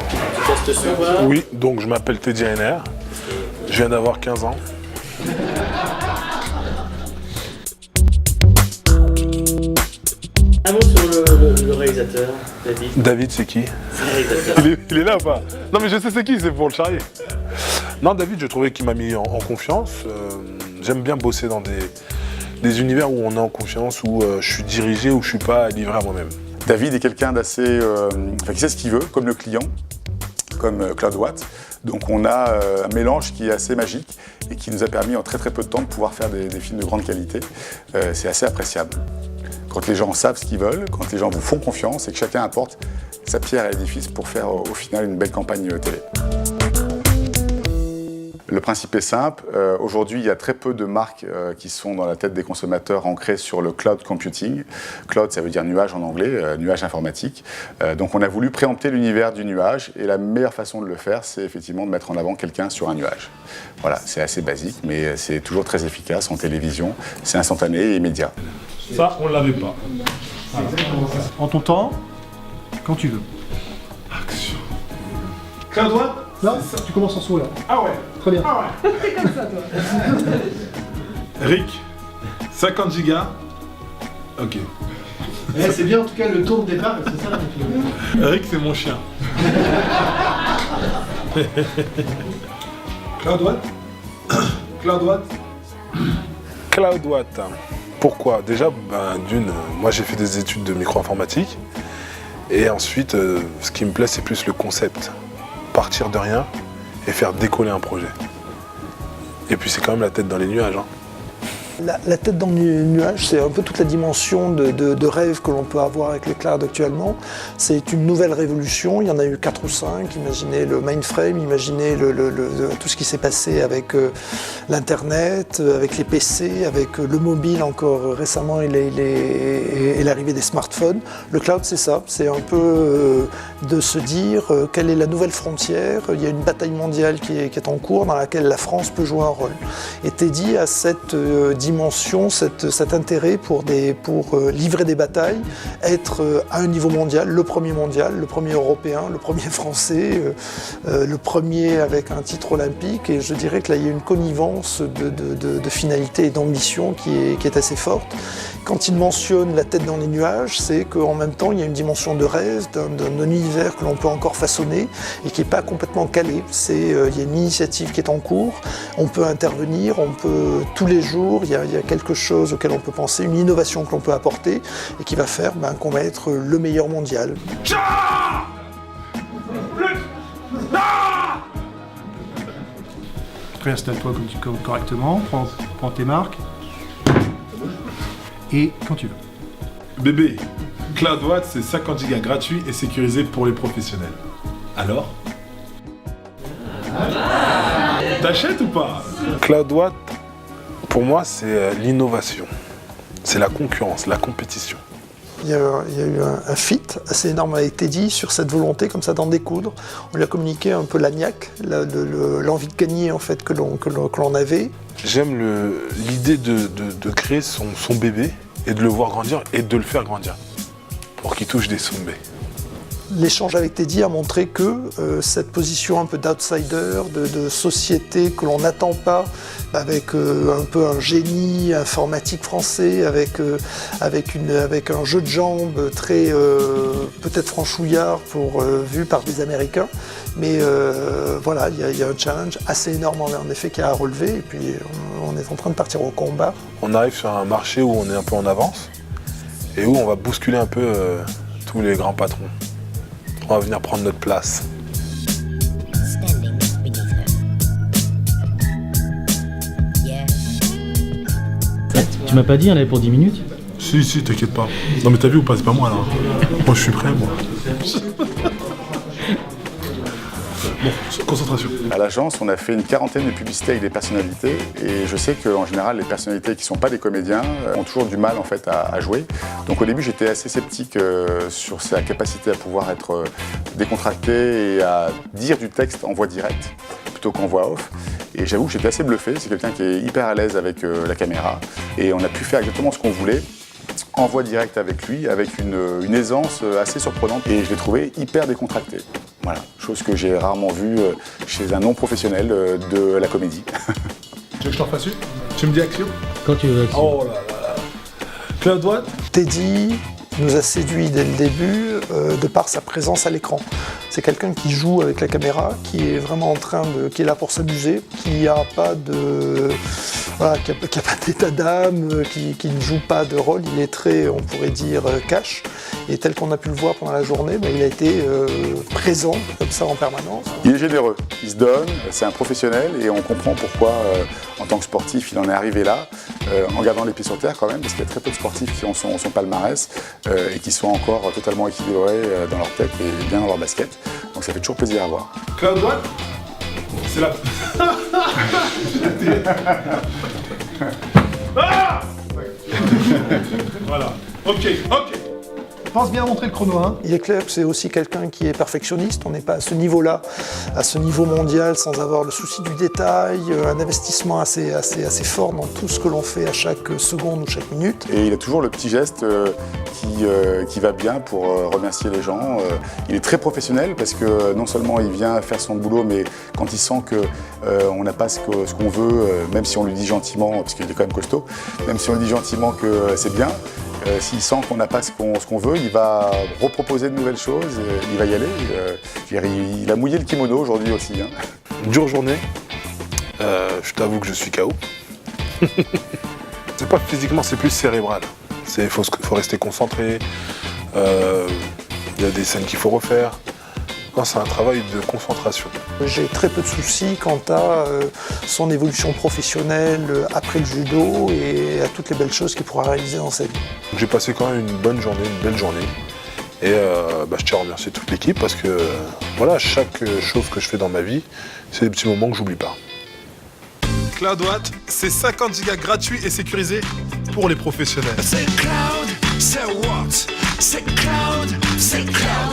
Tu testes sur voilà. Oui, donc je m'appelle Teddy Henner. Je viens d'avoir 15 ans. Un mot sur le réalisateur, David. David, c'est qui? C'est le réalisateur. Il est là ou pas? Non mais je sais c'est qui, c'est pour le charrier. Non, David, je trouvais qu'il m'a mis en confiance. J'aime bien bosser dans des univers où on est en confiance, où je suis dirigé, où je suis pas livré à moi-même. David est quelqu'un d'assez... qui sait ce qu'il veut, comme le client, comme Claude Watt. Donc on a un mélange qui est assez magique et qui nous a permis en très très peu de temps de pouvoir faire des films de grande qualité. C'est assez appréciable. Quand les gens savent ce qu'ils veulent, quand les gens vous font confiance et que chacun apporte sa pierre à l'édifice pour faire au final une belle campagne télé. Le principe est simple. Aujourd'hui, il y a très peu de marques qui sont dans la tête des consommateurs ancrées sur le cloud computing. Cloud, ça veut dire nuage en anglais, nuage informatique. Donc on a voulu préempter l'univers du nuage et la meilleure façon de le faire, c'est effectivement de mettre en avant quelqu'un sur un nuage. Voilà, c'est assez basique, mais c'est toujours très efficace en télévision. C'est instantané et immédiat. Ça, on l'avait pas. Voilà. En ton temps, quand tu veux. Action. Claude Watt? Là, tu commences en sourire. Ah ouais. Très bien. Ah ouais. C'est comme ça, toi. Rick, 50 gigas. Ok. C'est bien en tout cas le tour de départ, c'est ça. Rick, c'est mon chien. Claude Watt? Claude Watt? Claude Watt. Pourquoi? Déjà, moi j'ai fait des études de micro-informatique. Et ensuite, ce qui me plaît, c'est plus le concept. Partir de rien et faire décoller un projet. Et puis c'est quand même la tête dans les nuages. Hein. La tête dans le nuage, c'est un peu toute la dimension de rêve que l'on peut avoir avec les clouds actuellement. C'est une nouvelle révolution, il y en a eu 4 ou 5. Imaginez le mainframe, imaginez tout ce qui s'est passé avec l'Internet, avec les PC, avec le mobile encore récemment et l'arrivée des smartphones. Le cloud, c'est ça, c'est un peu de se dire quelle est la nouvelle frontière. Il y a une bataille mondiale qui est en cours dans laquelle la France peut jouer un rôle. Et Teddy a cette dimension, cet intérêt pour livrer des batailles, être à un niveau mondial, le premier européen, le premier français, le premier avec un titre olympique. Et je dirais que là, il y a une connivence de finalité et d'ambition qui est assez forte. Quand il mentionne la tête dans les nuages, c'est qu'en même temps, il y a une dimension de rêve, d'un univers que l'on peut encore façonner et qui n'est pas complètement calé. Il y a une initiative qui est en cours, on peut intervenir, on peut tous les jours, il y a quelque chose auquel on peut penser, une innovation que l'on peut apporter et qui va faire qu'on va être le meilleur mondial. Réinstalle-toi correctement, prends tes marques. Et quand tu veux. Bébé, Claude Watt, c'est 50 gigas gratuit et sécurisé pour les professionnels. Alors? T'achètes ou pas? Claude Watt, pour moi, c'est l'innovation. C'est la concurrence, la compétition. Il y a eu un fit assez énorme avec Teddy sur cette volonté comme ça d'en découdre. On lui a communiqué un peu la niaque, l'envie de gagner en fait que l'on avait. J'aime l'idée de créer son bébé et de le voir grandir et de le faire grandir pour qu'il touche des sommets. L'échange avec Teddy a montré que cette position un peu d'outsider, de société que l'on n'attend pas, avec un peu un génie informatique français, avec un jeu de jambes très peut-être franchouillard vu par des Américains. Mais voilà, il y a un challenge assez énorme en effet qui a à relever et puis on est en train de partir au combat. On arrive sur un marché où on est un peu en avance et où on va bousculer un peu tous les grands patrons. On va venir prendre notre place. Tu m'as pas dit, on avait pour 10 minutes? Si, t'inquiète pas. Non mais t'as vu ou pas, c'est pas moi là. Moi je suis prêt, moi. Bon, concentration. À l'agence, on a fait une quarantaine de publicités avec des personnalités et je sais qu'en général, les personnalités qui ne sont pas des comédiens ont toujours du mal en fait à jouer. Donc au début, j'étais assez sceptique sur sa capacité à pouvoir être décontracté et à dire du texte en voix directe plutôt qu'en voix off. Et j'avoue que j'étais assez bluffé. C'est quelqu'un qui est hyper à l'aise avec la caméra et on a pu faire exactement ce qu'on voulait. en voix directe avec lui, avec une aisance assez surprenante. Et je l'ai trouvé hyper décontracté. Voilà, chose que j'ai rarement vue chez un non-professionnel de la comédie. Tu veux que je t'en fasse une? Tu me dis action? Quand tu veux. Oh là là. Cloud Watt? Teddy nous a séduit dès le début de par sa présence à l'écran. C'est quelqu'un qui joue avec la caméra, qui est vraiment qui est là pour s'amuser, qui n'a pas de, voilà, qui a pas d'état d'âme, qui ne joue pas de rôle. Il est très, on pourrait dire, cash. Et tel qu'on a pu le voir pendant la journée, il a été présent comme ça en permanence. Il est généreux, il se donne, c'est un professionnel et on comprend pourquoi, en tant que sportif, il en est arrivé là, en gardant les pieds sur terre quand même, parce qu'il y a très peu de sportifs qui ont son palmarès et qui sont encore totalement équilibrés dans leur tête et bien dans leur basket. Donc ça fait toujours plaisir à voir. Cloud Watt? C'est la... Ah voilà. Ok. Pense bien à montrer le chrono, hein. Il est clair que c'est aussi quelqu'un qui est perfectionniste. On n'est pas à ce niveau-là, à ce niveau mondial, sans avoir le souci du détail, un investissement assez fort dans tout ce que l'on fait à chaque seconde ou chaque minute. Et il a toujours le petit geste qui va bien pour remercier les gens. Il est très professionnel parce que non seulement il vient faire son boulot, mais quand il sent qu'on n'a pas ce qu'on veut, même si on lui dit gentiment, parce qu'il est quand même costaud, même si on lui dit gentiment que c'est bien, s'il sent qu'on n'a pas ce qu'on veut, il va reproposer de nouvelles choses, il va y aller. Il a mouillé le kimono aujourd'hui aussi. Hein. Une dure journée. Je t'avoue que je suis KO. C'est pas physiquement, c'est plus cérébral. Il faut rester concentré. Il y a des scènes qu'il faut refaire. Non, c'est un travail de concentration. J'ai très peu de soucis quant à son évolution professionnelle après le judo et à toutes les belles choses qu'il pourra réaliser dans sa vie. J'ai passé quand même une bonne journée, une belle journée. Et je tiens à remercier toute l'équipe parce que voilà, chaque chose que je fais dans ma vie, c'est des petits moments que j'oublie pas. Cloud Watt, c'est 50 Go gratuits et sécurisés pour les professionnels. C'est Cloud, c'est Watt, c'est Cloud, c'est Cloud.